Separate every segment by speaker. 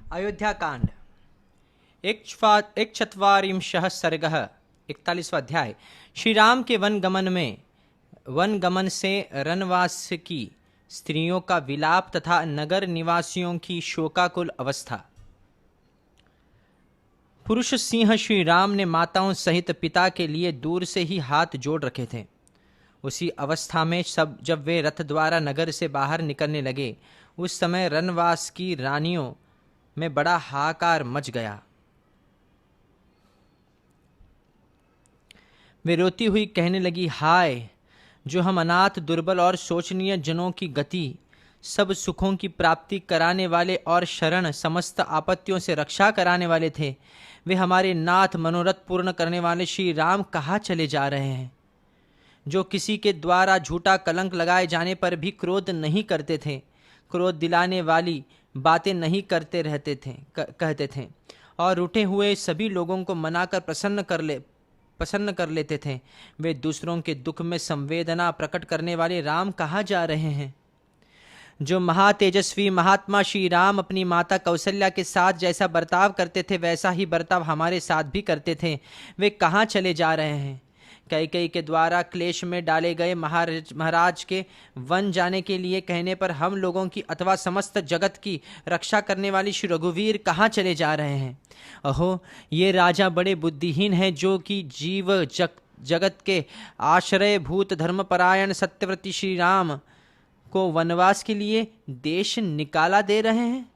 Speaker 1: अयोध्या कांड एक चत्वारिंशः सर्गः 41वां अध्याय। श्री राम के वनगमन से रनवास की स्त्रियों का विलाप तथा नगर निवासियों की शोकाकुल अवस्था। पुरुष सिंह श्री राम ने माताओं सहित पिता के लिए दूर से ही हाथ जोड़ रखे थे। उसी अवस्था में जब वे रथ द्वारा नगर से बाहर निकलने लगे, उस समय रनवास की रानियों में बड़ा हाहाकार मच गया। वे रोती हुई कहने लगी, हाय, जो हम अनाथ, दुर्बल और शोचनीय जनों की गति, सब सुखों की प्राप्ति कराने वाले और शरण, समस्त आपत्तियों से रक्षा कराने वाले थे, वे हमारे नाथ, मनोरथ पूर्ण करने वाले श्री राम कहाँ चले जा रहे हैं? जो किसी के द्वारा झूठा कलंक लगाए जाने पर भी क्रोध नहीं करते थे, क्रोध दिलाने वाली बातें नहीं कहते थे और रूठे हुए सभी लोगों को मनाकर प्रसन्न कर लेते थे। वे दूसरों के दुख में संवेदना प्रकट करने वाले राम कहाँ जा रहे हैं? जो महातेजस्वी महात्मा श्री राम अपनी माता कौशल्या के साथ जैसा बर्ताव करते थे, वैसा ही बर्ताव हमारे साथ भी करते थे, वे कहाँ चले जा रहे हैं? कैकेयी के द्वारा क्लेश में डाले गए महाराज के वन जाने के लिए कहने पर हम लोगों की अथवा समस्त जगत की रक्षा करने वाली श्री रघुवीर कहाँ चले जा रहे हैं? अहो, ये राजा बड़े बुद्धिहीन हैं, जो कि जगत के आश्रय भूत धर्मपरायण सत्यव्रती श्री राम को वनवास के लिए देश निकाला दे रहे हैं।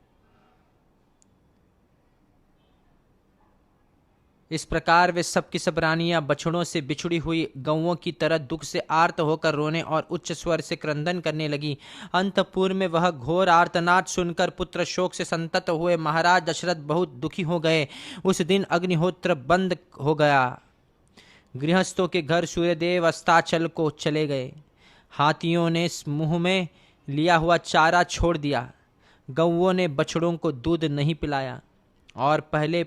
Speaker 1: इस प्रकार वे सब की सब रानियां बछड़ों से बिछुड़ी हुई गौओं की तरह दुख से आर्त होकर रोने और उच्च स्वर से क्रंदन करने लगी। अंतपुर में वह घोर आर्तनाद सुनकर पुत्र शोक से संतप्त हुए महाराज दशरथ बहुत दुखी हो गए। उस दिन अग्निहोत्र बंद हो गया। गृहस्थों के घर सूर्यदेव अस्ताचल को चले गए। हाथियों ने मुंह में लिया हुआ चारा छोड़ दिया। गौओं ने बछड़ों को दूध नहीं पिलाया और पहले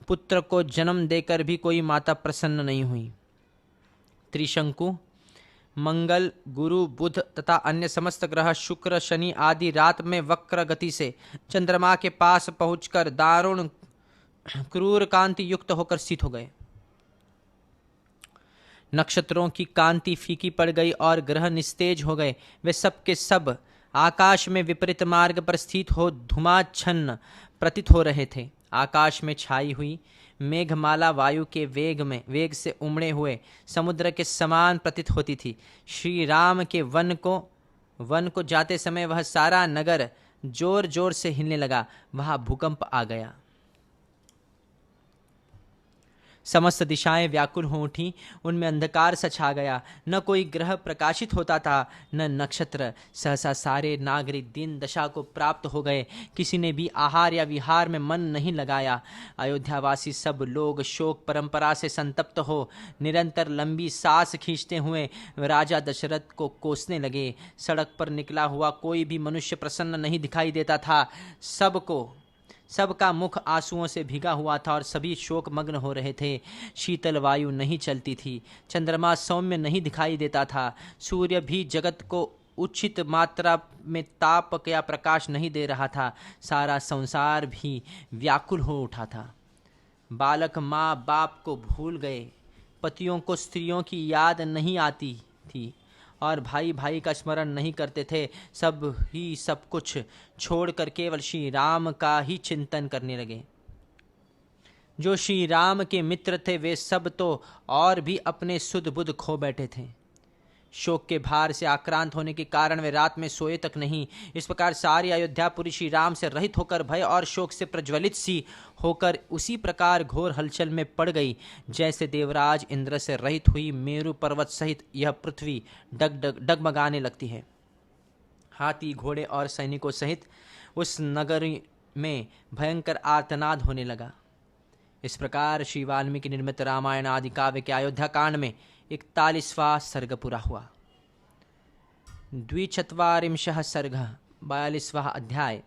Speaker 1: पुत्र को जन्म देकर भी कोई माता प्रसन्न नहीं हुई। त्रिशंकु, मंगल, गुरु, बुध तथा अन्य समस्त ग्रह शुक्र, शनि आदि रात में वक्र गति से चंद्रमा के पास पहुंचकर दारुण क्रूर कांति युक्त होकर स्थित हो गए। नक्षत्रों की कांति फीकी पड़ गई और ग्रह निस्तेज हो गए। वे सब के सब आकाश में विपरीत मार्ग पर स्थित हो धूमाच्छन्न प्रतीत हो रहे थे। आकाश में छाई हुई मेघमाला वायु के वेग से उमड़े हुए समुद्र के समान प्रतीत होती थी। श्री राम के वन को जाते समय वह सारा नगर जोर जोर से हिलने लगा। वहां भूकंप आ गया। समस्त दिशाएं व्याकुल हो उठी, उनमें अंधकार सा छा गया। न कोई ग्रह प्रकाशित होता था, न नक्षत्र। सहसा सारे नागरिक दीन दशा को प्राप्त हो गए। किसी ने भी आहार या विहार में मन नहीं लगाया। अयोध्यावासी सब लोग शोक परंपरा से संतप्त हो निरंतर लंबी सांस खींचते हुए राजा दशरथ को कोसने लगे। सड़क पर निकला हुआ कोई भी मनुष्य प्रसन्न नहीं दिखाई देता था। सबका मुख आंसुओं से भीगा हुआ था और सभी शोक मग्न हो रहे थे। शीतल वायु नहीं चलती थी। चंद्रमा सौम्य नहीं दिखाई देता था। सूर्य भी जगत को उचित मात्रा में ताप या प्रकाश नहीं दे रहा था। सारा संसार भी व्याकुल हो उठा था। बालक माँ बाप को भूल गए। पतियों को स्त्रियों की याद नहीं आती थी और भाई भाई का स्मरण नहीं करते थे। सब कुछ छोड़कर केवल श्री राम का ही चिंतन करने लगे। जो श्री राम के मित्र थे वे सब तो और भी अपने सुध बुध खो बैठे थे। शोक के भार से आक्रांत होने के कारण वे रात में सोए तक नहीं। इस प्रकार सारी अयोध्यापुरी श्री राम से रहित होकर भय और शोक से प्रज्वलित सी होकर उसी प्रकार घोर हलचल में पड़ गई जैसे देवराज इंद्र से रहित हुई मेरु पर्वत सहित यह पृथ्वी डगमगाने लगती है। हाथी, घोड़े और सैनिकों सहित उस नगर में भयंकर आर्तनाद होने लगा। इस प्रकार श्री वाल्मीकि निर्मित रामायण आदि काव्य के अयोध्या कांड में 41वां सर्ग पूरा हुआ। द्विचत्वारिंशः सर्गः 42वां अध्याय।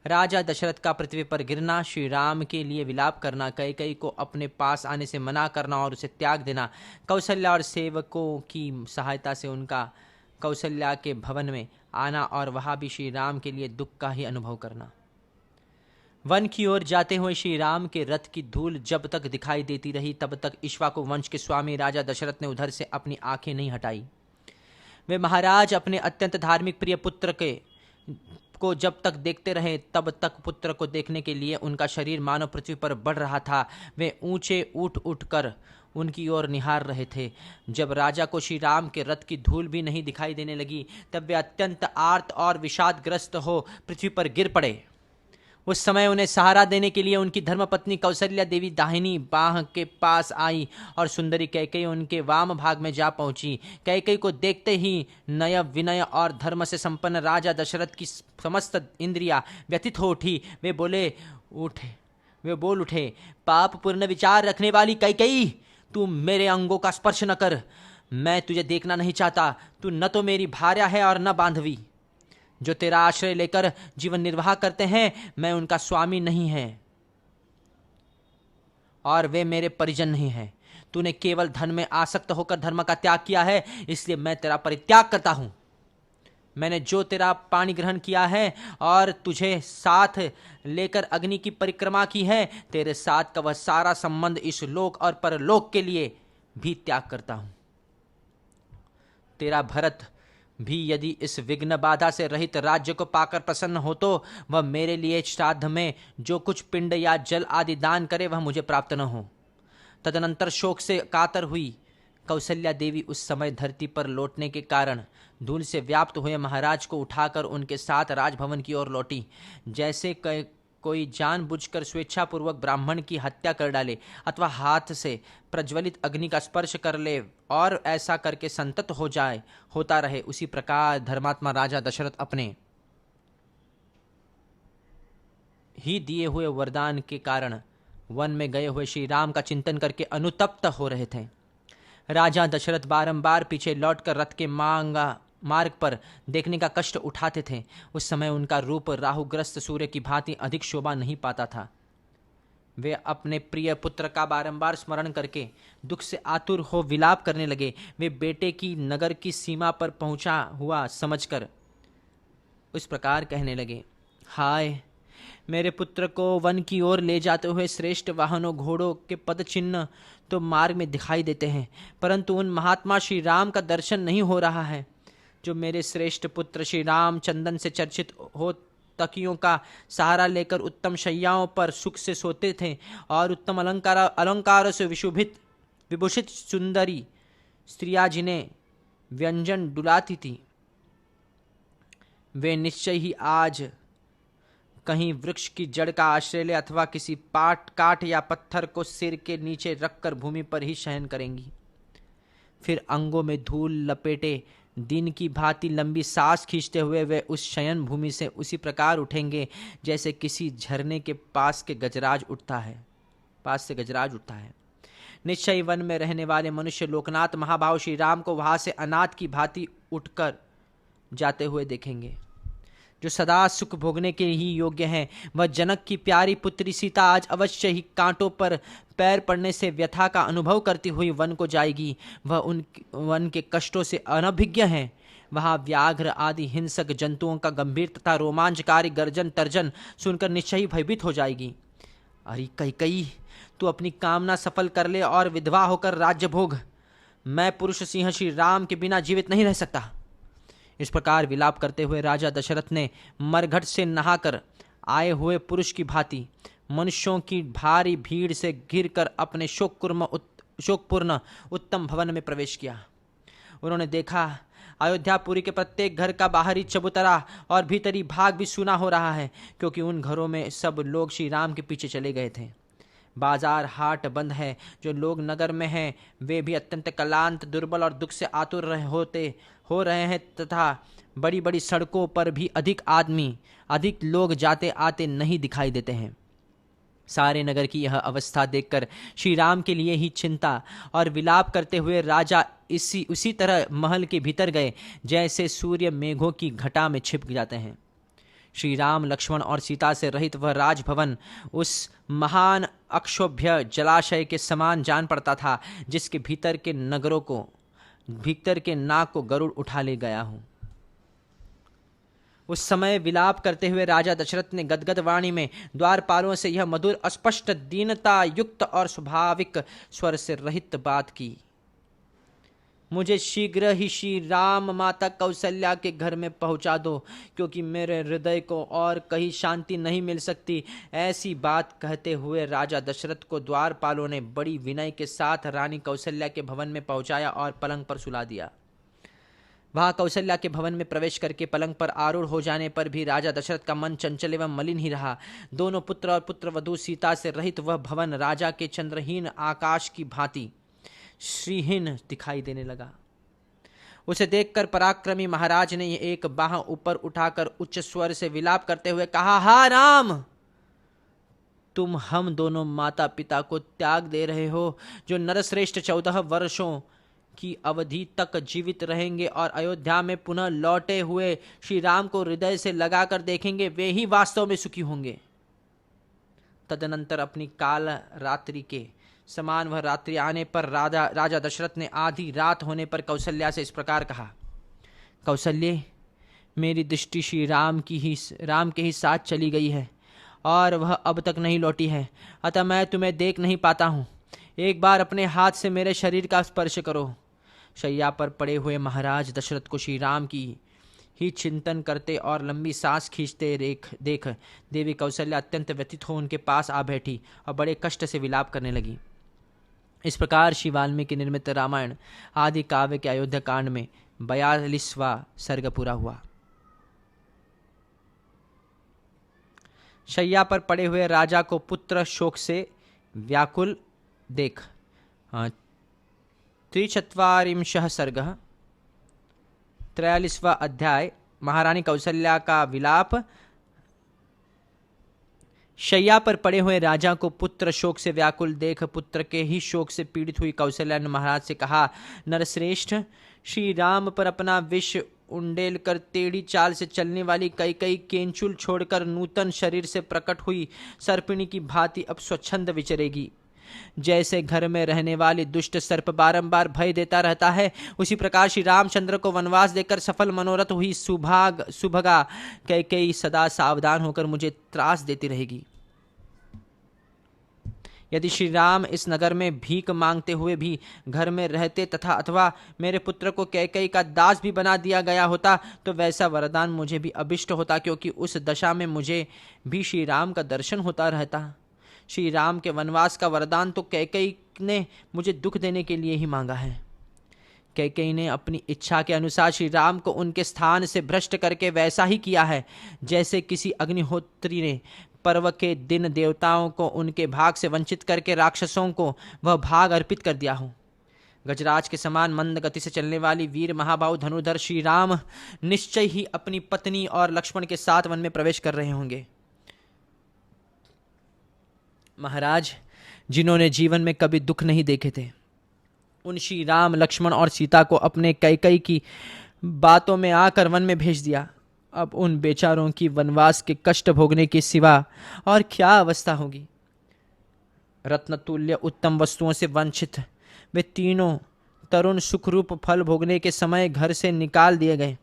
Speaker 1: राजा दशरथ का पृथ्वी पर गिरना, श्री राम के लिए विलाप करना, कैकेयी को अपने पास आने से मना करना और उसे त्याग देना, कौशल्या और सेवकों की सहायता से उनका कौशल्या के भवन में आना और वहाँ भी श्री राम के लिए दुख का ही अनुभव करना। वन की ओर जाते हुए श्री राम के रथ की धूल जब तक दिखाई देती रही तब तक इक्ष्वाकु वंश के स्वामी राजा दशरथ ने उधर से अपनी आंखें नहीं हटाई। वे महाराज अपने अत्यंत धार्मिक प्रिय पुत्र को जब तक देखते रहे तब तक पुत्र को देखने के लिए उनका शरीर मानव पृथ्वी पर बढ़ रहा था। वे ऊंचे उठ उठ कर उनकी ओर निहार रहे थे। जब राजा को श्री राम के रथ की धूल भी नहीं दिखाई देने लगी तब वे अत्यंत आर्त और विषादग्रस्त हो पृथ्वी पर गिर पड़े। उस समय उन्हें सहारा देने के लिए उनकी धर्मपत्नी कौशल्या देवी दाहिनी बाह के पास आई और सुंदरी कैकेयी उनके वाम भाग में जा पहुंची। कैकेयी को देखते ही नय विनय और धर्म से संपन्न राजा दशरथ की समस्त इंद्रियां व्यथित हो उठी। वे बोल उठे, पाप पूर्ण विचार रखने वाली कैकेयी, तू मेरे अंगों का स्पर्श न कर। मैं तुझे देखना नहीं चाहता। तू न तो मेरी भार्या है और न बांधवी। जो तेरा आश्रय लेकर जीवन निर्वाह करते हैं मैं उनका स्वामी नहीं है और वे मेरे परिजन नहीं हैं। तूने केवल धन में आसक्त होकर धर्म का त्याग किया है, इसलिए मैं तेरा परित्याग करता हूं। मैंने जो तेरा पानी ग्रहण किया है और तुझे साथ लेकर अग्नि की परिक्रमा की है, तेरे साथ का वह सारा संबंध इस लोक और परलोक के लिए भी त्याग करता हूं। तेरा भरत भी यदि इस विघ्न बाधा से रहित राज्य को पाकर प्रसन्न हो तो वह मेरे लिए श्राद्ध में जो कुछ पिंड या जल आदि दान करे वह मुझे प्राप्त न हो। तदनंतर शोक से कातर हुई कौशल्या देवी उस समय धरती पर लौटने के कारण धूल से व्याप्त हुए महाराज को उठाकर उनके साथ राजभवन की ओर लौटी। जैसे कोई जानबूझकर स्वेच्छापूर्वक ब्राह्मण की हत्या कर डाले अथवा हाथ से प्रज्वलित अग्नि का स्पर्श कर ले और ऐसा करके संतत होता रहे, उसी प्रकार धर्मात्मा राजा दशरथ अपने ही दिए हुए वरदान के कारण वन में गए हुए श्री राम का चिंतन करके अनुतप्त हो रहे थे। राजा दशरथ बारंबार पीछे लौटकर रथ के मार्ग पर देखने का कष्ट उठाते थे। उस समय उनका रूप राहुग्रस्त सूर्य की भांति अधिक शोभा नहीं पाता था। वे अपने प्रिय पुत्र का बारंबार स्मरण करके दुख से आतुर हो विलाप करने लगे। वे बेटे की नगर की सीमा पर पहुंचा हुआ समझकर उस प्रकार कहने लगे, हाय, मेरे पुत्र को वन की ओर ले जाते हुए श्रेष्ठ वाहनों घोड़ों के पद चिन्ह तो मार्ग में दिखाई देते हैं, परंतु उन महात्मा श्री राम का दर्शन नहीं हो रहा है। जो मेरे श्रेष्ठ पुत्र श्री राम चंदन से चर्चित हो तकियों का सहारा लेकर उत्तम शैयाओं पर सुख से सोते थे और उत्तम अलंकारों से विभूषित सुंदरी स्त्रियां जिन्हें व्यंजन डुलाती थी, वे निश्चय ही आज कहीं वृक्ष की जड़ का आश्रय ले अथवा किसी काठ या पत्थर को सिर के नीचे रखकर भूमि पर ही शयन करेंगी। फिर अंगों में धूल लपेटे दिन की भांति लंबी सांस खींचते हुए वे उस शयन भूमि से उसी प्रकार उठेंगे जैसे किसी झरने के पास से गजराज उठता है। निश्चय वन में रहने वाले मनुष्य लोकनाथ महाभाव श्री राम को वहां से अनाथ की भांति उठकर जाते हुए देखेंगे। जो सदा सुख भोगने के ही योग्य हैं, वह जनक की प्यारी पुत्री सीता आज अवश्य ही कांटों पर पैर पड़ने से व्यथा का अनुभव करती हुई वन को जाएगी। वह उन वन के कष्टों से अनभिज्ञ हैं। वहाँ व्याघ्र आदि हिंसक जंतुओं का गंभीर तथा रोमांचकारी गर्जन तर्जन सुनकर निश्चय ही भयभीत हो जाएगी। अरे कैकेयी, तू अपनी कामना सफल कर ले और विधवा होकर राज्य भोग। मैं पुरुष सिंह श्री राम के बिना जीवित नहीं रह सकता। इस प्रकार विलाप करते हुए राजा दशरथ ने मरघट से नहाकर आए हुए पुरुष की भांति मनुष्यों की भारी भीड़ से घिरकर अपने शोकपूर्ण उत्तम भवन में प्रवेश किया। उन्होंने देखा अयोध्यापुरी के प्रत्येक घर का बाहरी चबूतरा और भीतरी भाग भी सूना हो रहा है, क्योंकि उन घरों में सब लोग श्री राम के पीछे चले गए थे। बाजार हाट बंद है। जो लोग नगर में हैं वे भी अत्यंत क्लांत, दुर्बल और दुख से आतुर हो रहे हैं तथा बड़ी बड़ी सड़कों पर भी अधिक लोग जाते आते नहीं दिखाई देते हैं। सारे नगर की यह अवस्था देखकर श्री राम के लिए ही चिंता और विलाप करते हुए राजा उसी तरह महल के भीतर गए जैसे सूर्य मेघों की घटा में छिप जाते हैं। श्री राम, लक्ष्मण और सीता से रहित वह राजभवन उस महान अक्षोभ्य जलाशय के समान जान पड़ता था जिसके भीतर के नाग को गरुड़ उठा ले गया हूँ। उस समय विलाप करते हुए राजा दशरथ ने गदगद वाणी में द्वारपालों से यह मधुर अस्पष्ट दीनता युक्त और स्वाभाविक स्वर से रहित बात की। मुझे शीघ्र ही श्री राम माता कौशल्या के घर में पहुंचा दो, क्योंकि मेरे हृदय को और कहीं शांति नहीं मिल सकती। ऐसी बात कहते हुए राजा दशरथ को द्वारपालों ने बड़ी विनय के साथ रानी कौशल्या के भवन में पहुंचाया और पलंग पर सुला दिया। वहां कौशल्या के भवन में प्रवेश करके पलंग पर आरूढ़ हो जाने पर भी राजा दशरथ का मन चंचल एवं मलिन ही रहा। दोनों पुत्र और पुत्रवधू सीता से रहित वह भवन राजा के चंद्रहीन आकाश की भांति श्रीहीन दिखाई देने लगा। उसे देखकर पराक्रमी महाराज ने एक बाह ऊपर उठाकर उच्च स्वर से विलाप करते हुए कहा, हा राम, तुम हम दोनों माता पिता को त्याग दे रहे हो, जो नरश्रेष्ठ 14 वर्षों की अवधि तक जीवित रहेंगे और अयोध्या में पुनः लौटे हुए श्री राम को हृदय से लगाकर देखेंगे, वे ही वास्तव में सुखी होंगे। तदनंतर अपनी काल रात्रि के समान वह रात्रि आने पर राजा दशरथ ने आधी रात होने पर कौशल्या से इस प्रकार कहा, कौशल्ये, मेरी दृष्टि श्री राम के ही साथ चली गई है और वह अब तक नहीं लौटी है, अतः मैं तुम्हें देख नहीं पाता हूँ। एक बार अपने हाथ से मेरे शरीर का स्पर्श करो। शैया पर पड़े हुए महाराज दशरथ को श्री राम की ही चिंतन करते और लंबी सांस खींचते देख देवी कौशल्या अत्यंत व्यथित हो उनके पास आ बैठी और बड़े कष्ट से विलाप करने लगी। इस प्रकार श्री वाल्मीकि निर्मित रामायण आदि काव्य के अयोध्या कांड में 42वां सर्ग पूरा हुआ। शैया पर पड़े हुए राजा को पुत्र शोक से व्याकुल देख। 43वां सर्ग 43वां अध्याय महारानी कौशल्या का विलाप। शैया पर पड़े हुए राजा को पुत्र शोक से व्याकुल देख पुत्र के ही शोक से पीड़ित हुई कौशल्या ने महाराज से कहा, नरश्रेष्ठ, श्री राम पर अपना विष उंडेल कर टेढ़ी चाल से चलने वाली कई केंचुल छोड़कर नूतन शरीर से प्रकट हुई सर्पिणी की भांति अब स्वच्छंद विचरेगी। जैसे घर में रहने वाली दुष्ट सर्प बारंबार भय देता रहता है, उसी प्रकार श्री रामचंद्र को वनवास देकर सफल मनोरथ हुई सुभगा कई सदा सावधान होकर मुझे त्रास देती रहेगी। यदि श्री राम इस नगर में भीख मांगते हुए भी घर में रहते तथा अथवा मेरे पुत्र को कैकेयी का दास भी बना दिया गया होता, तो वैसा वरदान मुझे भी अभिष्ट होता, क्योंकि उस दशा में मुझे भी श्री राम का दर्शन होता रहता। श्री राम के वनवास का वरदान तो कैकेयी ने मुझे दुख देने के लिए ही मांगा है। कैकेयी ने अपनी इच्छा के अनुसार श्री राम को उनके स्थान से भ्रष्ट करके वैसा ही किया है, जैसे किसी अग्निहोत्री ने पर्व के दिन देवताओं को उनके भाग से वंचित करके राक्षसों को वह भाग अर्पित कर दिया हो। गजराज के समान मंद गति से चलने वाली वीर महाबाहु धनुधर श्री राम निश्चय ही अपनी पत्नी और लक्ष्मण के साथ वन में प्रवेश कर रहे होंगे। महाराज, जिन्होंने जीवन में कभी दुख नहीं देखे थे, उन श्री राम, लक्ष्मण और सीता को अपने कैकेयी की बातों में आकर वन में भेज दिया। अब उन बेचारों की वनवास के कष्ट भोगने के सिवा और क्या अवस्था होगी। रत्नतुल्य उत्तम वस्तुओं से वंचित वे तीनों तरुण सुखरूप फल भोगने के समय घर से निकाल दिए गए।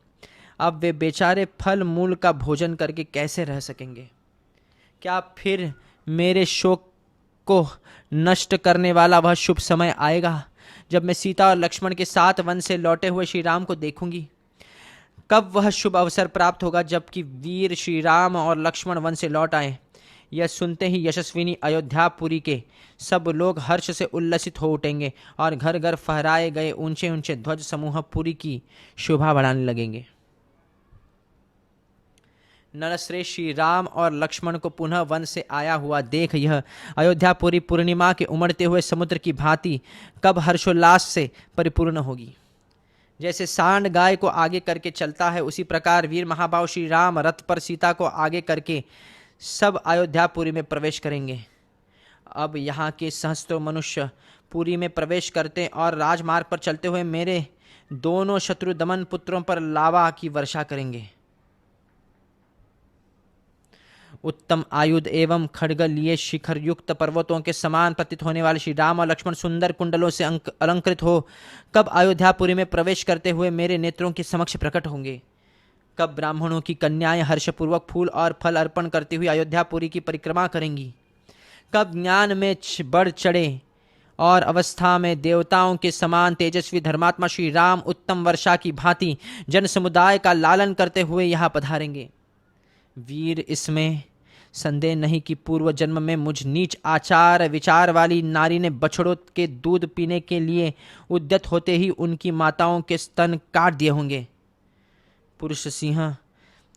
Speaker 1: अब वे बेचारे फल मूल का भोजन करके कैसे रह सकेंगे। क्या फिर मेरे शोक को नष्ट करने वाला वह शुभ समय आएगा जब मैं सीता और लक्ष्मण के साथ वन से लौटे हुए श्री राम को देखूंगी। कब वह शुभ अवसर प्राप्त होगा जबकि वीर श्री राम और लक्ष्मण वन से लौट आए। यह सुनते ही यशस्विनी अयोध्यापुरी के सब लोग हर्ष से उल्लसित हो उठेंगे और घर घर फहराए गए ऊंचे ऊंचे ध्वज समूह पुरी की शोभा बढ़ाने लगेंगे। नरश्रेष्ठ श्री राम और लक्ष्मण को पुनः वन से आया हुआ देख यह अयोध्यापुरी पूर्णिमा के उमड़ते हुए समुद्र की भांति कब हर्षोल्लास से परिपूर्ण होगी। जैसे सांड गाय को आगे करके चलता है, उसी प्रकार वीर महाबाहु श्री राम रथ पर सीता को आगे करके सब अयोध्यापुरी में प्रवेश करेंगे। अब यहाँ के सहस्त्रों मनुष्य पुरी में प्रवेश करते और राजमार्ग पर चलते हुए मेरे दोनों शत्रु दमन पुत्रों पर लावा की वर्षा करेंगे। उत्तम आयुध एवं खड्ग लिए शिखर युक्त पर्वतों के समान प्रतीत होने वाले श्री राम और लक्ष्मण सुंदर कुंडलों से अलंकृत हो कब अयोध्यापुरी में प्रवेश करते हुए मेरे नेत्रों के समक्ष प्रकट होंगे। कब ब्राह्मणों की कन्याएं हर्षपूर्वक फूल और फल अर्पण करती हुई अयोध्यापुरी की परिक्रमा करेंगी? कब ज्ञान में बढ़ चढ़े और अवस्था में देवताओं के समान तेजस्वी धर्मात्मा श्री राम उत्तम वर्षा की भांति जन समुदाय का लालन करते हुए यहाँ पधारेंगे? वीर, इसमें संदेह नहीं कि पूर्व जन्म में मुझ नीच आचार विचार वाली नारी ने बछड़ों के दूध पीने के लिए उद्यत होते ही उनकी माताओं के स्तन काट दिए होंगे। पुरुष सिंह,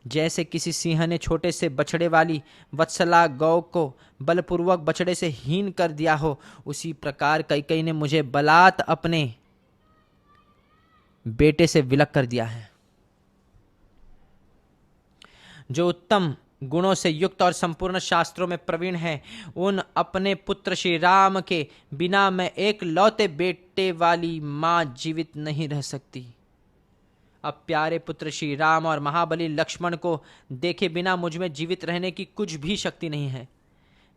Speaker 1: जैसे किसी सिंह ने छोटे से बछड़े वाली वत्सला गौ को बलपूर्वक बछड़े से हीन कर दिया हो, उसी प्रकार कैकेयी ने मुझे बलात् अपने बेटे से विलग कर दिया है। जो उत्तम गुणों से युक्त और संपूर्ण शास्त्रों में प्रवीण है, उन अपने पुत्र श्री राम के बिना मैं एक लौते बेटे वाली मां जीवित नहीं रह सकती। अब प्यारे पुत्र श्री राम और महाबली लक्ष्मण को देखे बिना मुझ में जीवित रहने की कुछ भी शक्ति नहीं है।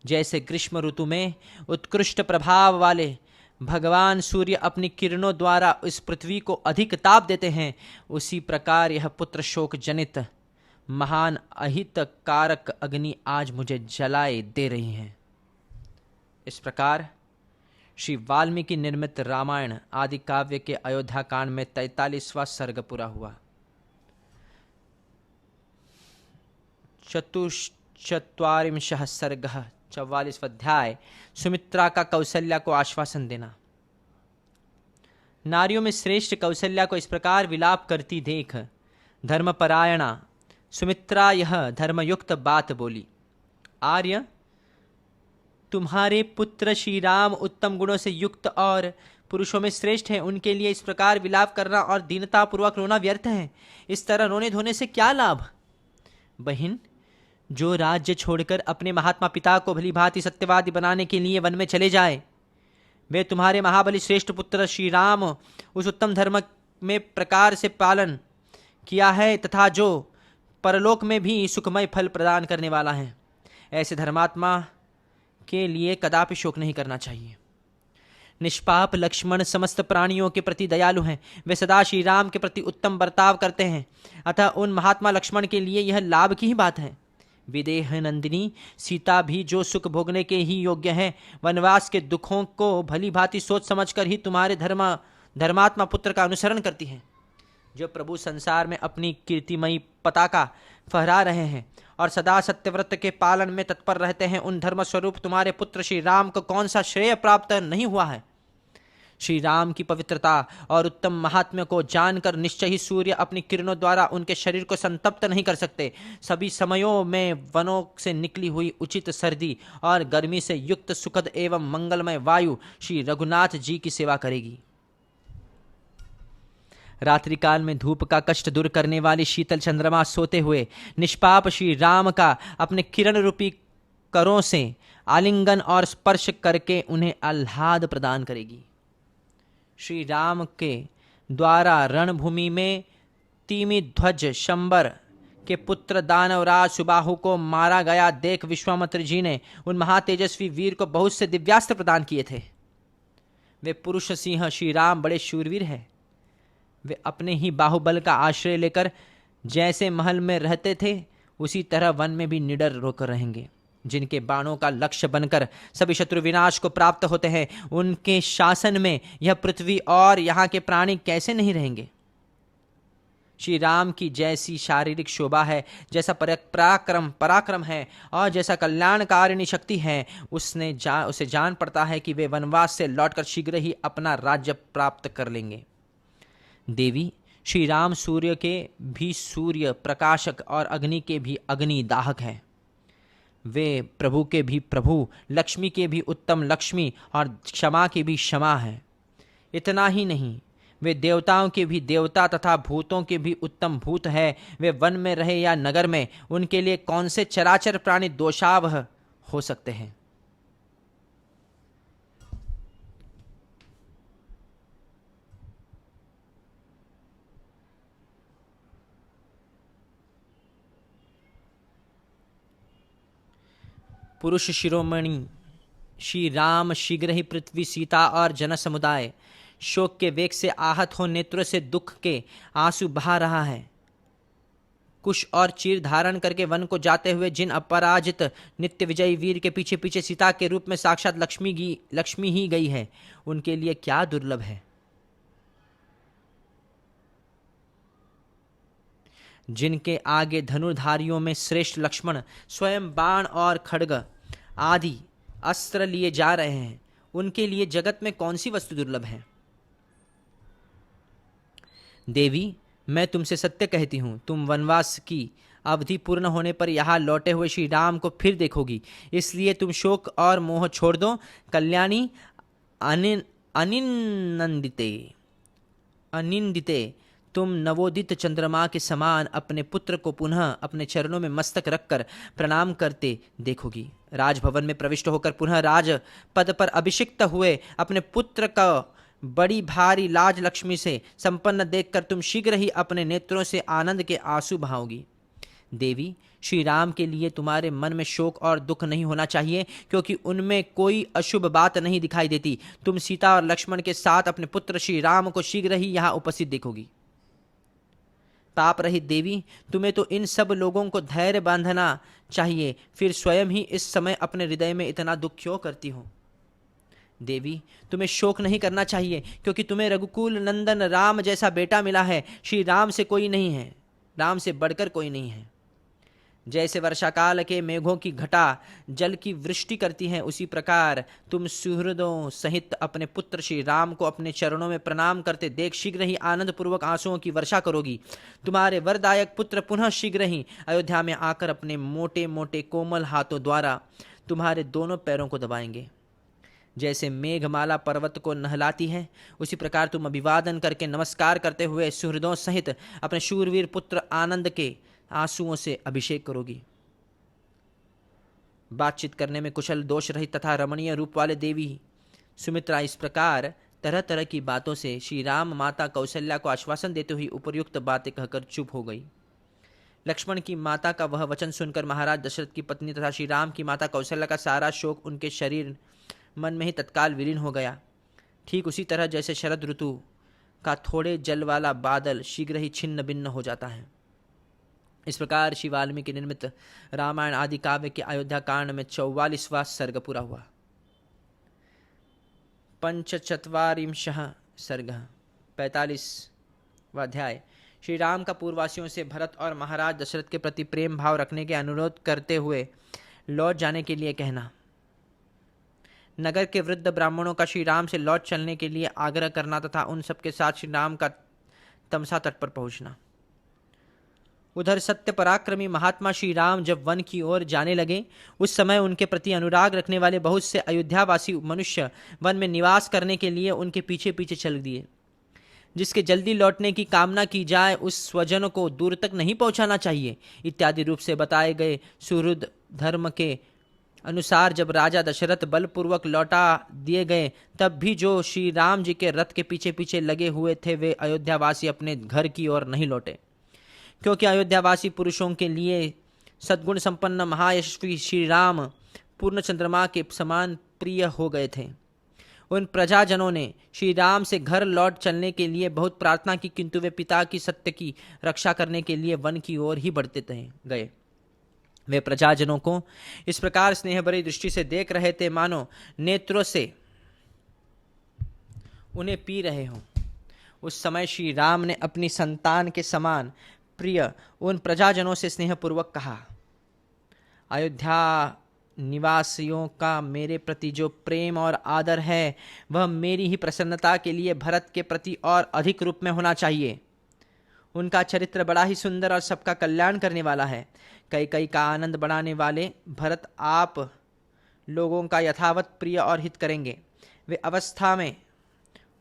Speaker 1: जैसे ग्रीष्म ऋतु में उत्कृष्ट प्रभाव वाले भगवान सूर्य अपनी किरणों द्वारा इस पृथ्वी को अधिक ताप देते हैं, उसी प्रकार यह पुत्र शोक जनित महान अहित कारक अग्नि आज मुझे जलाए दे रही है। इस प्रकार श्री वाल्मीकि निर्मित रामायण आदि काव्य के अयोध्या कांड में 43वां सर्ग पूरा हुआ। चतुश्चत्वारिंशः सर्गः 44वां अध्याय। सुमित्रा का कौशल्या को आश्वासन देना। नारियों में श्रेष्ठ कौशल्या को इस प्रकार विलाप करती देख धर्मपरायणा सुमित्रा यह धर्मयुक्त बात बोली। आर्य, तुम्हारे पुत्र श्री राम उत्तम गुणों से युक्त और पुरुषों में श्रेष्ठ हैं, उनके लिए इस प्रकार विलाप करना और दीनतापूर्वक रोना व्यर्थ है। इस तरह रोने धोने से क्या लाभ? बहिन, जो राज्य छोड़कर अपने महात्मा पिता को भली भांति सत्यवादी बनाने के लिए वन में चले जाए, वे तुम्हारे महाबली श्रेष्ठ पुत्र श्री राम उस उत्तम धर्म में प्रकार से पालन किया है तथा जो परलोक में भी सुखमय फल प्रदान करने वाला है, ऐसे धर्मात्मा के लिए कदापि शोक नहीं करना चाहिए। निष्पाप लक्ष्मण समस्त प्राणियों के प्रति दयालु हैं, वे सदा श्री राम के प्रति उत्तम बर्ताव करते हैं, अतः उन महात्मा लक्ष्मण के लिए यह लाभ की ही बात है। विदेह नंदिनी सीता भी जो सुख भोगने के ही योग्य है, वनवास के दुखों को भली भांति सोच समझकर ही तुम्हारे धर्मात्मा पुत्र का अनुसरण करती है। जो प्रभु संसार में अपनी कीर्तिमयी पताका फहरा रहे हैं और सदा सत्यव्रत के पालन में तत्पर रहते हैं, उन धर्म स्वरूप तुम्हारे पुत्र श्री राम को कौन सा श्रेय प्राप्त नहीं हुआ है? श्री राम की पवित्रता और उत्तम महात्म्य को जानकर निश्चय ही सूर्य अपनी किरणों द्वारा उनके शरीर को संतप्त नहीं कर सकते। सभी समयों में वनों से निकली हुई उचित सर्दी और गर्मी से युक्त सुखद एवं मंगलमय वायु श्री रघुनाथ जी की सेवा करेगी। रात्रिकाल में धूप का कष्ट दूर करने वाली शीतल चंद्रमा सोते हुए निष्पाप श्री राम का अपने किरण रूपी करों से आलिंगन और स्पर्श करके उन्हें आह्लाद प्रदान करेगी। श्री राम के द्वारा रणभूमि में तीमी ध्वज शंबर के पुत्र दानवराज सुबाहु को मारा गया देख विश्वामित्र जी ने उन महातेजस्वी वीर को बहुत से दिव्यास्त्र प्रदान किए थे। वे पुरुष सिंह श्री राम बड़े शूरवीर हैं। वे अपने ही बाहुबल का आश्रय लेकर जैसे महल में रहते थे, उसी तरह वन में भी निडर होकर रहेंगे। जिनके बाणों का लक्ष्य बनकर सभी शत्रु विनाश को प्राप्त होते हैं, उनके शासन में यह पृथ्वी और यहाँ के प्राणी कैसे नहीं रहेंगे? श्री राम की जैसी शारीरिक शोभा है, जैसा पराक्रम है और जैसा कल्याणकारिणी शक्ति है, उसे जान पड़ता है कि वे वनवास से लौटकर शीघ्र ही अपना राज्य प्राप्त कर लेंगे। देवी, श्री राम सूर्य के भी सूर्य प्रकाशक और अग्नि के भी अग्नि दाहक है। वे प्रभु के भी प्रभु, लक्ष्मी के भी उत्तम लक्ष्मी और क्षमा की भी क्षमा है। इतना ही नहीं, वे देवताओं के भी देवता तथा भूतों के भी उत्तम भूत है। वे वन में रहे या नगर में, उनके लिए कौन से चराचर प्राणी दोषावह हो सकते हैं? पुरुष शिरोमणि श्री राम शीघ्र ही पृथ्वी, सीता और जन समुदाय शोक के वेग से आहत हो नेत्रों से दुख के आंसू बहा रहा है। कुश और चीर धारण करके वन को जाते हुए जिन अपराजित नित्य विजयी वीर के पीछे पीछे सीता के रूप में साक्षात लक्ष्मी ही गई है, उनके लिए क्या दुर्लभ है। जिनके आगे धनुर्धारियों में श्रेष्ठ लक्ष्मण स्वयं बाण और खड्ग आदि अस्त्र लिए जा रहे हैं, उनके लिए जगत में कौन सी वस्तु दुर्लभ है। देवी, मैं तुमसे सत्य कहती हूं, तुम वनवास की अवधि पूर्ण होने पर यहां लौटे हुए श्री राम को फिर देखोगी। इसलिए तुम शोक और मोह छोड़ दो। कल्याणी, अनिंदिते, तुम नवोदित चंद्रमा के समान अपने पुत्र को पुनः अपने चरणों में मस्तक रखकर प्रणाम करते देखोगी। राजभवन में प्रविष्ट होकर पुनः राज पद पर अभिषिक्त हुए अपने पुत्र का बड़ी भारी लाज लक्ष्मी से संपन्न देखकर तुम शीघ्र ही अपने नेत्रों से आनंद के आंसू बहाओगी। देवी, श्री राम के लिए तुम्हारे मन में शोक और दुख नहीं होना चाहिए, क्योंकि उनमें कोई अशुभ बात नहीं दिखाई देती। तुम सीता और लक्ष्मण के साथ अपने पुत्र श्री राम को शीघ्र ही यहाँ उपस्थित देखोगी। पाप रहित देवी, तुम्हें तो इन सब लोगों को धैर्य बांधना चाहिए, फिर स्वयं ही इस समय अपने हृदय में इतना दुख क्यों करती हो। देवी, तुम्हें शोक नहीं करना चाहिए, क्योंकि तुम्हें रघुकुल नंदन राम जैसा बेटा मिला है। श्री राम से कोई नहीं है, राम से बढ़कर कोई नहीं है। जैसे वर्षा काल के मेघों की घटा जल की वृष्टि करती है, उसी प्रकार तुम सुहृदों सहित अपने पुत्र श्री राम को अपने चरणों में प्रणाम करते देख शीघ्र ही आनंद पूर्वक आंसुओं की वर्षा करोगी। तुम्हारे वरदायक पुत्र पुनः शीघ्र ही अयोध्या में आकर अपने मोटे मोटे कोमल हाथों द्वारा तुम्हारे दोनों पैरों को दबाएंगे। जैसे मेघमाला पर्वत को नहलाती है, उसी प्रकार तुम अभिवादन करके नमस्कार करते हुए सुहृदों सहित अपने शूरवीर पुत्र आनंद के आंसुओं से अभिषेक करोगी। बातचीत करने में कुशल, दोष रहित तथा रमणीय रूप वाले देवी सुमित्रा इस प्रकार तरह तरह की बातों से श्री राम माता कौशल्या को आश्वासन देते हुए उपर्युक्त बातें कहकर चुप हो गई। लक्ष्मण की माता का वह वचन सुनकर महाराज दशरथ की पत्नी तथा श्री राम की माता कौशल्या का सारा शोक उनके शरीर मन में ही तत्काल विलीन हो गया। ठीक उसी तरह जैसे शरद ऋतु का थोड़े जल वाला बादल शीघ्र ही छिन्न भिन्न हो जाता है। इस प्रकार श्री वाल्मीकि निर्मित रामायण आदि काव्य के अयोध्या कांड में 44वां सर्ग पूरा हुआ। पंचचत्वारिंशः सर्ग, 45वां अध्याय। श्री राम का पूर्ववासियों से भरत और महाराज दशरथ के प्रति प्रेम भाव रखने के अनुरोध करते हुए लौट जाने के लिए कहना। नगर के वृद्ध ब्राह्मणों का श्री राम से लौट चलने के लिए आग्रह करना तथा उन सबके साथ श्री राम का तमसा तट पर पहुंचना। उधर सत्य पराक्रमी महात्मा श्री राम जब वन की ओर जाने लगे, उस समय उनके प्रति अनुराग रखने वाले बहुत से अयोध्यावासी मनुष्य वन में निवास करने के लिए उनके पीछे पीछे चल दिए। जिसके जल्दी लौटने की कामना की जाए, उस स्वजन को दूर तक नहीं पहुंचाना चाहिए इत्यादि रूप से बताए गए सुहृद धर्म के अनुसार जब राजा दशरथ बलपूर्वक लौटा दिए गए, तब भी जो श्री राम जी के रथ के पीछे पीछे लगे हुए थे वे अयोध्यावासी अपने घर की ओर नहीं लौटे, क्योंकि अयोध्यावासी पुरुषों के लिए सद्गुण संपन्न महायशस्वी श्री राम पूर्ण चंद्रमा के समान प्रिय हो गए थे। उन प्रजाजनों ने श्री राम से घर लौट चलने के लिए बहुत प्रार्थना की, किंतु वे पिता की सत्य की रक्षा करने के लिए वन की ओर ही बढ़ते गए। वे प्रजाजनों को इस प्रकार स्नेह भरी दृष्टि से देख रहे थे मानो नेत्रों से उन्हें पी रहे हों। उस समय श्री राम ने अपनी संतान के समान प्रिय उन प्रजाजनों से स्नेहपूर्वक कहा, अयोध्या निवासियों का मेरे प्रति जो प्रेम और आदर है वह मेरी ही प्रसन्नता के लिए भरत के प्रति और अधिक रूप में होना चाहिए। उनका चरित्र बड़ा ही सुंदर और सबका कल्याण करने वाला है। कई का आनंद बढ़ाने वाले भरत आप लोगों का यथावत प्रिय और हित करेंगे। वे अवस्था में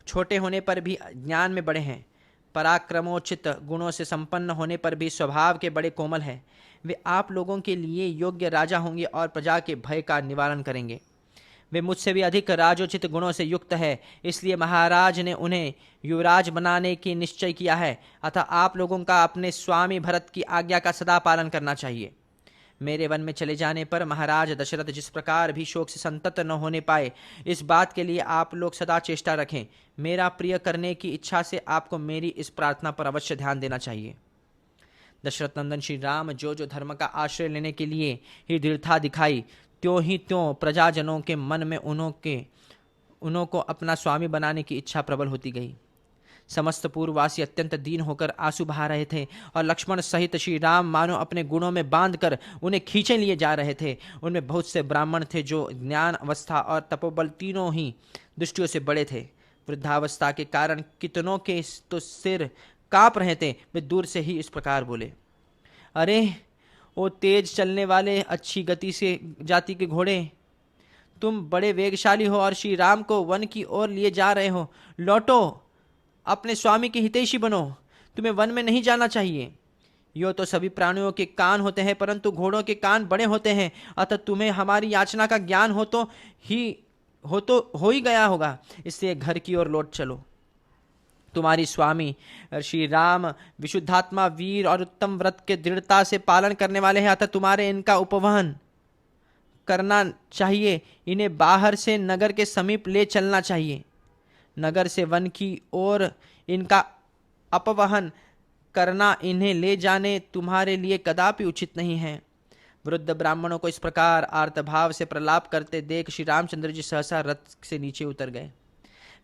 Speaker 1: छोटे होने पर भी ज्ञान में बड़े हैं, पराक्रमोचित गुणों से संपन्न होने पर भी स्वभाव के बड़े कोमल हैं। वे आप लोगों के लिए योग्य राजा होंगे और प्रजा के भय का निवारण करेंगे। वे मुझसे भी अधिक राजोचित गुणों से युक्त है, इसलिए महाराज ने उन्हें युवराज बनाने की निश्चय किया है। अतः आप लोगों का अपने स्वामी भरत की आज्ञा का सदा पालन करना चाहिए। मेरे वन में चले जाने पर महाराज दशरथ जिस प्रकार भी शोक से संतप्त न होने पाए, इस बात के लिए आप लोग सदा चेष्टा रखें। मेरा प्रिय करने की इच्छा से आपको मेरी इस प्रार्थना पर अवश्य ध्यान देना चाहिए। दशरथ नंदन श्री राम जो धर्म का आश्रय लेने के लिए ही दृढ़ता दिखाई, त्यों ही त्यों प्रजाजनों के मन में उन्हों को अपना स्वामी बनाने की इच्छा प्रबल होती गई। समस्त पूर्ववासी अत्यंत दीन होकर आंसू बहा रहे थे और लक्ष्मण सहित श्री राम मानो अपने गुणों में बांधकर उन्हें खींचे लिए जा रहे थे। उनमें बहुत से ब्राह्मण थे जो ज्ञान, अवस्था और तपोबल तीनों ही दृष्टियों से बड़े थे। वृद्धावस्था के कारण कितनों के तो सिर कांप रहे थे। वे दूर से ही इस प्रकार बोले, अरे ओ तेज चलने वाले, अच्छी गति से जाति के घोड़े, तुम बड़े वेगशाली हो और श्री राम को वन की ओर लिए जा रहे हो। लौटो, अपने स्वामी के हितैषी बनो, तुम्हें वन में नहीं जाना चाहिए। यो तो सभी प्राणियों के कान होते हैं, परंतु घोड़ों के कान बड़े होते हैं, अतः तुम्हें हमारी याचना का ज्ञान हो ही गया होगा, इसलिए घर की ओर लौट चलो। तुम्हारी स्वामी श्री राम विशुद्धात्मा, वीर और उत्तम व्रत के दृढ़ता से पालन करने वाले हैं, अतः तुम्हारे इनका उपवहन करना चाहिए। इन्हें बाहर से नगर के समीप ले चलना चाहिए। नगर से वन की ओर इनका अपवहन करना, इन्हें ले जाने तुम्हारे लिए कदापि उचित नहीं है। वृद्ध ब्राह्मणों को इस प्रकार आर्तभाव से प्रलाप करते देख श्री रामचंद्र जी सहसा रथ से नीचे उतर गए।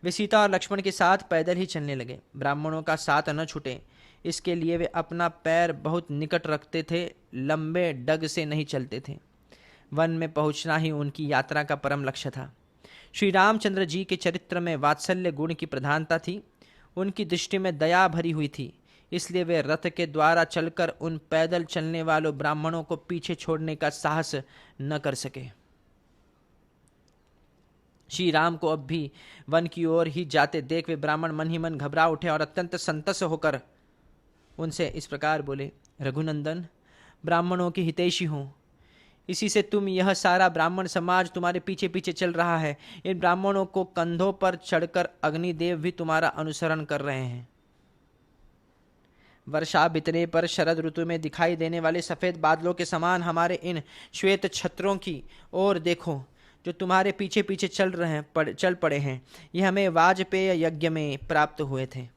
Speaker 1: वे सीता और लक्ष्मण के साथ पैदल ही चलने लगे। ब्राह्मणों का साथ न छूटे, इसके लिए वे अपना पैर बहुत निकट रखते थे, लंबे डग से नहीं चलते थे। वन में पहुंचना ही उनकी यात्रा का परम लक्ष्य था। श्री रामचंद्र जी के चरित्र में वात्सल्य गुण की प्रधानता थी। उनकी दृष्टि में दया भरी हुई थी, इसलिए वे रथ के द्वारा चलकर उन पैदल चलने वालों ब्राह्मणों को पीछे छोड़ने का साहस न कर सके। श्री राम को अब भी वन की ओर ही जाते देख वे ब्राह्मण मन ही मन घबरा उठे और अत्यंत संतस होकर उनसे इस प्रकार बोले, रघुनंदन, ब्राह्मणों की हितैषी हूँ, इसी से तुम यह सारा ब्राह्मण समाज तुम्हारे पीछे पीछे चल रहा है। इन ब्राह्मणों को कंधों पर चढ़कर अग्निदेव भी तुम्हारा अनुसरण कर रहे हैं। वर्षा बीतने पर शरद ऋतु में दिखाई देने वाले सफेद बादलों के समान हमारे इन श्वेत छत्रों की ओर देखो, जो तुम्हारे पीछे पीछे चल पड़े हैं। ये हमें वाजपेय यज्ञ में प्राप्त हुए थे।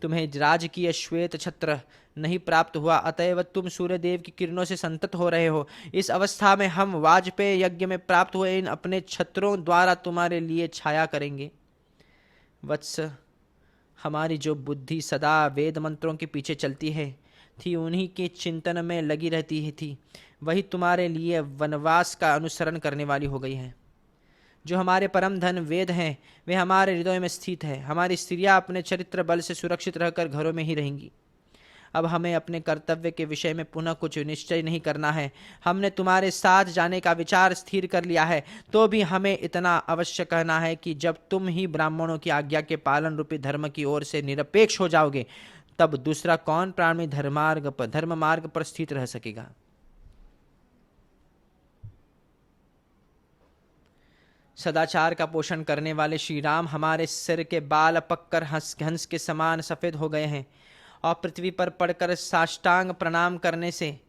Speaker 1: तुम्हें राजकीय श्वेत छत्र नहीं प्राप्त हुआ, अतएव तुम सूर्यदेव की किरणों से संतत हो रहे हो। इस अवस्था में हम वाजपेय यज्ञ में प्राप्त हुए इन अपने छत्रों द्वारा तुम्हारे लिए छाया करेंगे। वत्स, हमारी जो बुद्धि सदा वेद मंत्रों के पीछे चलती है थी, उन्हीं के चिंतन में लगी रहती थी, वही तुम्हारे लिए वनवास का अनुसरण करने वाली हो गई है। जो हमारे परम धन वेद हैं, वे हमारे हृदय में स्थित है। हमारी स्त्रियां अपने चरित्र बल से सुरक्षित रहकर घरों में ही रहेंगी। अब हमें अपने कर्तव्य के विषय में पुनः कुछ निश्चय नहीं करना है। हमने तुम्हारे साथ जाने का विचार स्थिर कर लिया है, तो भी हमें इतना अवश्य कहना है कि जब तुम ही ब्राह्मणों की आज्ञा के पालन रूपी धर्म की ओर से निरपेक्ष हो जाओगे, तब दूसरा कौन प्राणी धर्म मार्ग पर स्थित रह सकेगा। सदाचार का पोषण करने वाले श्री राम हमारे सिर के बाल पककर हंस के समान सफेद हो गए हैं और पृथ्वी पर पड़कर साष्टांग प्रणाम करने से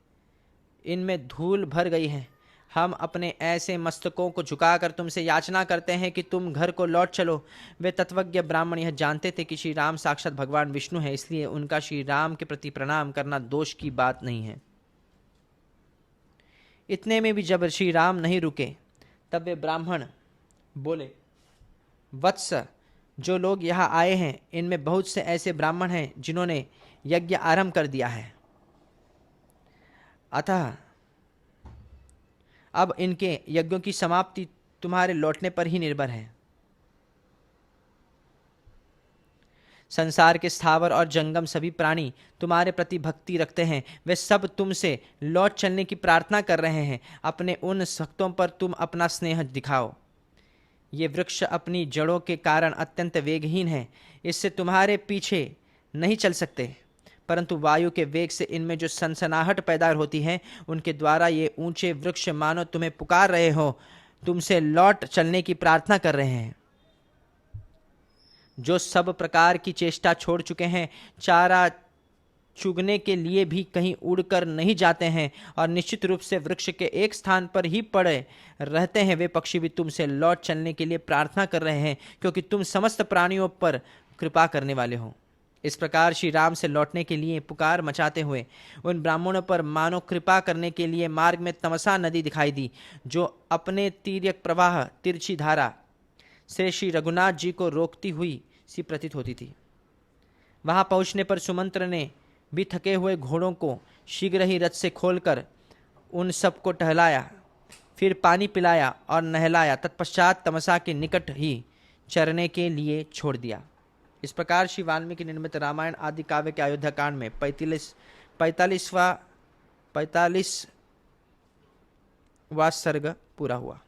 Speaker 1: इनमें धूल भर गई है। हम अपने ऐसे मस्तकों को झुकाकर तुमसे याचना करते हैं कि तुम घर को लौट चलो। वे तत्वज्ञ ब्राह्मण यह जानते थे कि श्री राम साक्षात भगवान विष्णु है, इसलिए उनका श्री राम के प्रति प्रणाम करना दोष की बात नहीं है। इतने में भी जब श्री राम नहीं रुके, तब वे ब्राह्मण बोले, वत्स, जो लोग यहाँ आए हैं, इनमें बहुत से ऐसे ब्राह्मण हैं जिन्होंने यज्ञ आरंभ कर दिया है, अतः अब इनके यज्ञों की समाप्ति तुम्हारे लौटने पर ही निर्भर है। संसार के स्थावर और जंगम सभी प्राणी तुम्हारे प्रति भक्ति रखते हैं। वे सब तुमसे लौट चलने की प्रार्थना कर रहे हैं। अपने उन भक्तों पर तुम अपना स्नेह दिखाओ। ये वृक्ष अपनी जड़ों के कारण अत्यंत वेगहीन है, इससे तुम्हारे पीछे नहीं चल सकते, परंतु वायु के वेग से इनमें जो सनसनाहट पैदा होती है, उनके द्वारा ये ऊंचे वृक्ष मानो तुम्हें पुकार रहे हो, तुमसे लौट चलने की प्रार्थना कर रहे हैं। जो सब प्रकार की चेष्टा छोड़ चुके हैं, चारा चुगने के लिए भी कहीं उड़कर नहीं जाते हैं और निश्चित रूप से वृक्ष के एक स्थान पर ही पड़े रहते हैं, वे पक्षी भी तुमसे लौट चलने के लिए प्रार्थना कर रहे हैं, क्योंकि तुम समस्त प्राणियों पर कृपा करने वाले हो। इस प्रकार श्री राम से लौटने के लिए पुकार मचाते हुए उन ब्राह्मणों पर मानो कृपा करने के लिए मार्ग में तमसा नदी दिखाई दी, जो अपने तिर्यक प्रवाह तिरछी धारा से श्री रघुनाथ जी को रोकती हुई सी प्रतीत होती थी। वहां पहुंचने पर सुमंत्र ने भी थके हुए घोड़ों को शीघ्र ही रथ से खोलकर उन सबको टहलाया, फिर पानी पिलाया और नहलाया, तत्पश्चात तमसा के निकट ही चरने के लिए छोड़ दिया। इस प्रकार श्री वाल्मीकि निर्मित रामायण आदि काव्य के अयोध्या कांड में 45वां सर्ग पूरा हुआ।